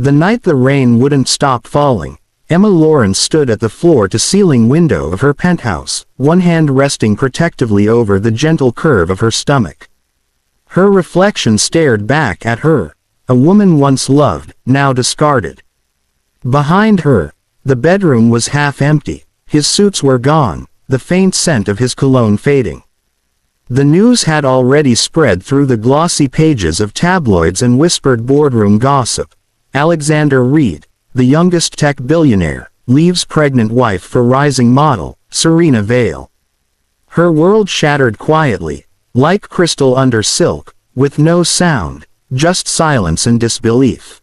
The night the rain wouldn't stop falling, Emma Lawrence stood at the floor-to-ceiling window of her penthouse, one hand resting protectively over the gentle curve of her stomach. Her reflection stared back at her, a woman once loved, now discarded. Behind her, the bedroom was half empty, his suits were gone, the faint scent of his cologne fading. The news had already spread through the glossy pages of tabloids and whispered boardroom gossip. Alexander Reed, the youngest tech billionaire, leaves pregnant wife for rising model, Serena Vale. Her world shattered quietly, like crystal under silk, with no sound, just silence and disbelief.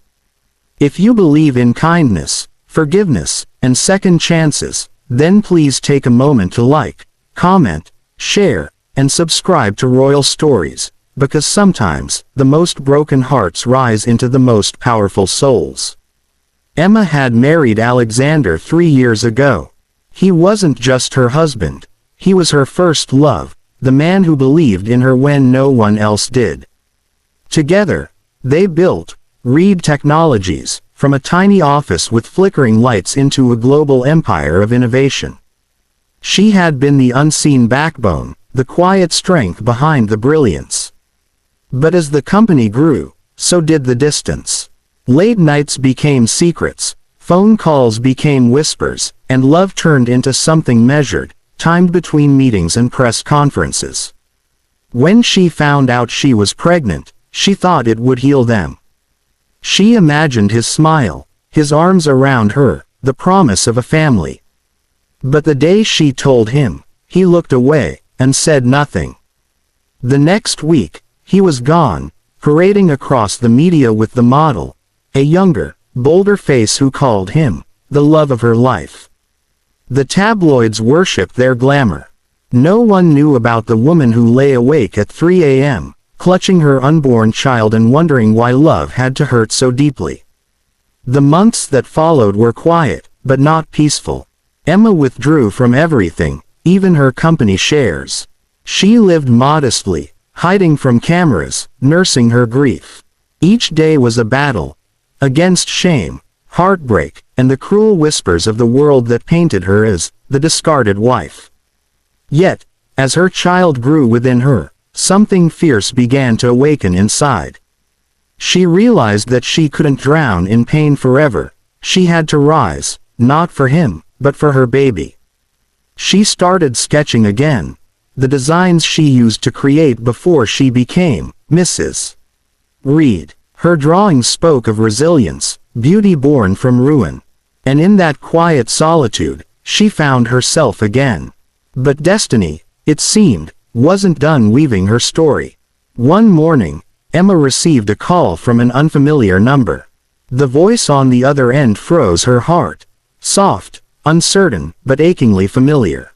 If you believe in kindness, forgiveness, and second chances, then please take a moment to like, comment, share, and subscribe to Royal Stories, because sometimes, the most broken hearts rise into the most powerful souls. Emma had married Alexander 3 years ago. He wasn't just her husband. He was her first love, the man who believed in her when no one else did. Together, they built Reed Technologies, from a tiny office with flickering lights into a global empire of innovation. She had been the unseen backbone, the quiet strength behind the brilliance. But as the company grew, so did the distance. Late nights became secrets, phone calls became whispers, and love turned into something measured, timed between meetings and press conferences. When she found out she was pregnant, she thought it would heal them. She imagined his smile, his arms around her, the promise of a family. But the day she told him, he looked away, and said nothing. The next week, he was gone, parading across the media with the model, a younger, bolder face who called him the love of her life. The tabloids worshipped their glamour. No one knew about the woman who lay awake at 3 a.m., clutching her unborn child and wondering why love had to hurt so deeply. The months that followed were quiet, but not peaceful. Emma withdrew from everything, even her company shares. She lived modestly, hiding from cameras, nursing her grief. Each day was a battle, against shame, heartbreak, and the cruel whispers of the world that painted her as the discarded wife. Yet, as her child grew within her, something fierce began to awaken inside. She realized that she couldn't drown in pain forever. She had to rise, not for him, but for her baby. She started sketching again, the designs she used to create before she became Mrs. Reed. Her drawings spoke of resilience, beauty born from ruin. And in that quiet solitude, she found herself again. But destiny, it seemed, wasn't done weaving her story. One morning, Emma received a call from an unfamiliar number. The voice on the other end froze her heart. Soft, uncertain, but achingly familiar.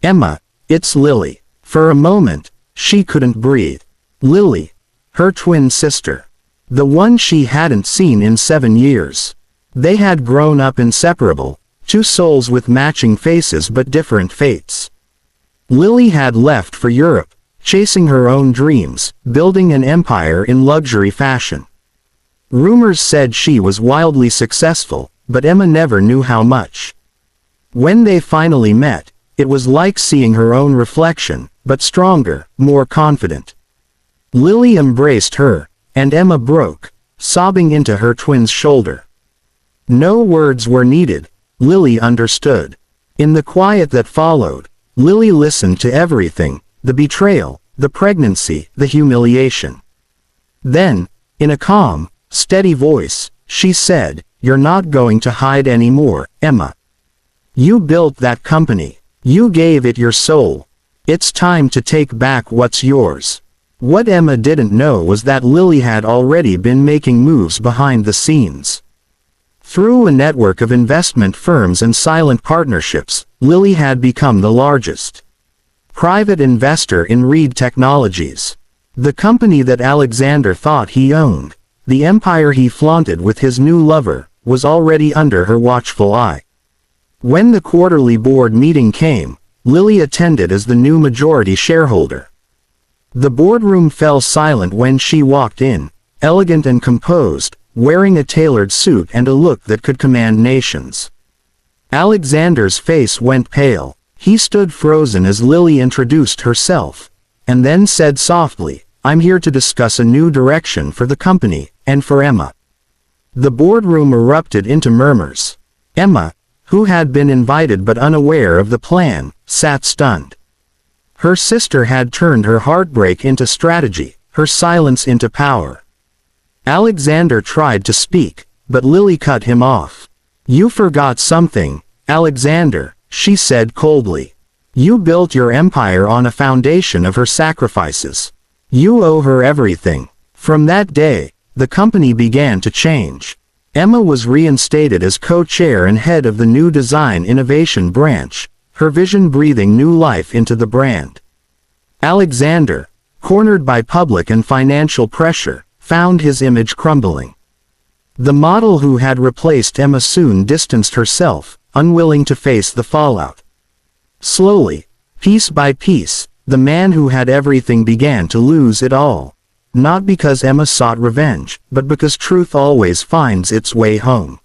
"Emma, it's Lily." For a moment, she couldn't breathe. Lily, her twin sister. The one she hadn't seen in 7 years. They had grown up inseparable, two souls with matching faces but different fates. Lily had left for Europe, chasing her own dreams, building an empire in luxury fashion. Rumors said she was wildly successful, but Emma never knew how much. When they finally met, it was like seeing her own reflection, but stronger, more confident. Lily embraced her, and Emma broke, sobbing into her twin's shoulder. No words were needed. Lily understood. In the quiet that followed, Lily listened to everything, the betrayal, the pregnancy, the humiliation. Then, in a calm, steady voice, she said, "You're not going to hide anymore, Emma. You built that company. You gave it your soul. It's time to take back what's yours." What Emma didn't know was that Lily had already been making moves behind the scenes. Through a network of investment firms and silent partnerships, Lily had become the largest private investor in Reed Technologies. The company that Alexander thought he owned, the empire he flaunted with his new lover, was already under her watchful eye. When the quarterly board meeting came, Lily attended as the new majority shareholder. The boardroom fell silent when she walked in, elegant and composed, wearing a tailored suit and a look that could command nations. Alexander's face went pale. He stood frozen as Lily introduced herself, and then said softly, "I'm here to discuss a new direction for the company, and for Emma." The boardroom erupted into murmurs. Emma, who had been invited but unaware of the plan, sat stunned. Her sister had turned her heartbreak into strategy, her silence into power. Alexander tried to speak, but Lily cut him off. "You forgot something, Alexander," she said coldly. "You built your empire on a foundation of her sacrifices. You owe her everything." From that day, the company began to change. Emma was reinstated as co-chair and head of the new design innovation branch, her vision breathing new life into the brand. Alexander, cornered by public and financial pressure, found his image crumbling. The model who had replaced Emma soon distanced herself, unwilling to face the fallout. Slowly, piece by piece, the man who had everything began to lose it all. Not because Emma sought revenge, but because truth always finds its way home.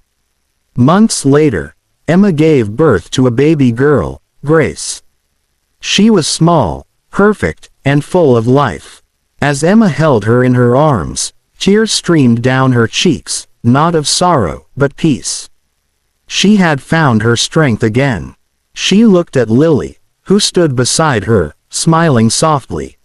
Months later, Emma gave birth to a baby girl, Grace. She was small, perfect, and full of life. As Emma held her in her arms, tears streamed down her cheeks, not of sorrow, but peace. She had found her strength again. She looked at Lily, who stood beside her, smiling softly.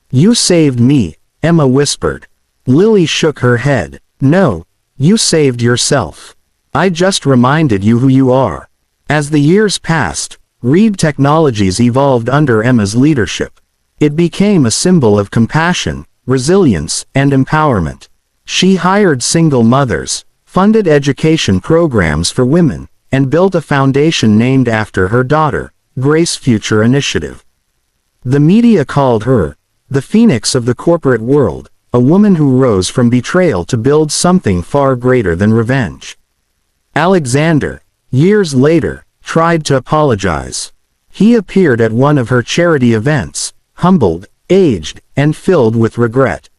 "You saved me," Emma whispered. Lily shook her head. "No, you saved yourself. I just reminded you who you are." As the years passed, Reed Technologies evolved under Emma's leadership. It became a symbol of compassion, resilience, and empowerment. She hired single mothers, funded education programs for women, and built a foundation named after her daughter, Grace Future Initiative. The media called her the phoenix of the corporate world, a woman who rose from betrayal to build something far greater than revenge. Alexander, years later, tried to apologize. He appeared at one of her charity events, humbled, aged, and filled with regret.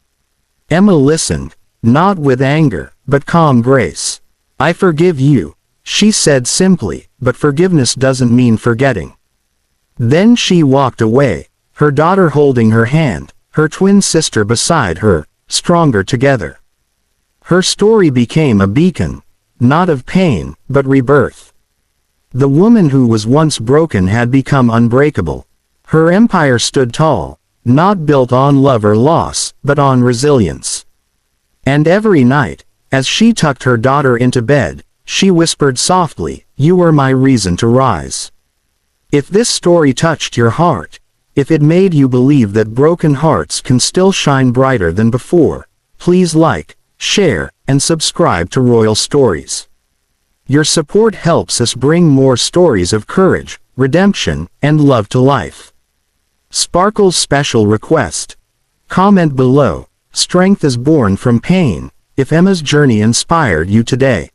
Emma listened, not with anger, but calm grace. "I forgive you," she said simply, "but forgiveness doesn't mean forgetting." Then she walked away, her daughter holding her hand, her twin sister beside her, stronger together. Her story became a beacon, not of pain, but rebirth. The woman who was once broken had become unbreakable. Her empire stood tall, not built on love or loss, but on resilience. And every night, as she tucked her daughter into bed, she whispered softly, "You were my reason to rise." If this story touched your heart, if it made you believe that broken hearts can still shine brighter than before, please like, share, and subscribe to Royal Stories. Your support helps us bring more stories of courage, redemption, and love to life. Sparkle's special request. Comment below. Strength is born from pain. If Emma's journey inspired you today,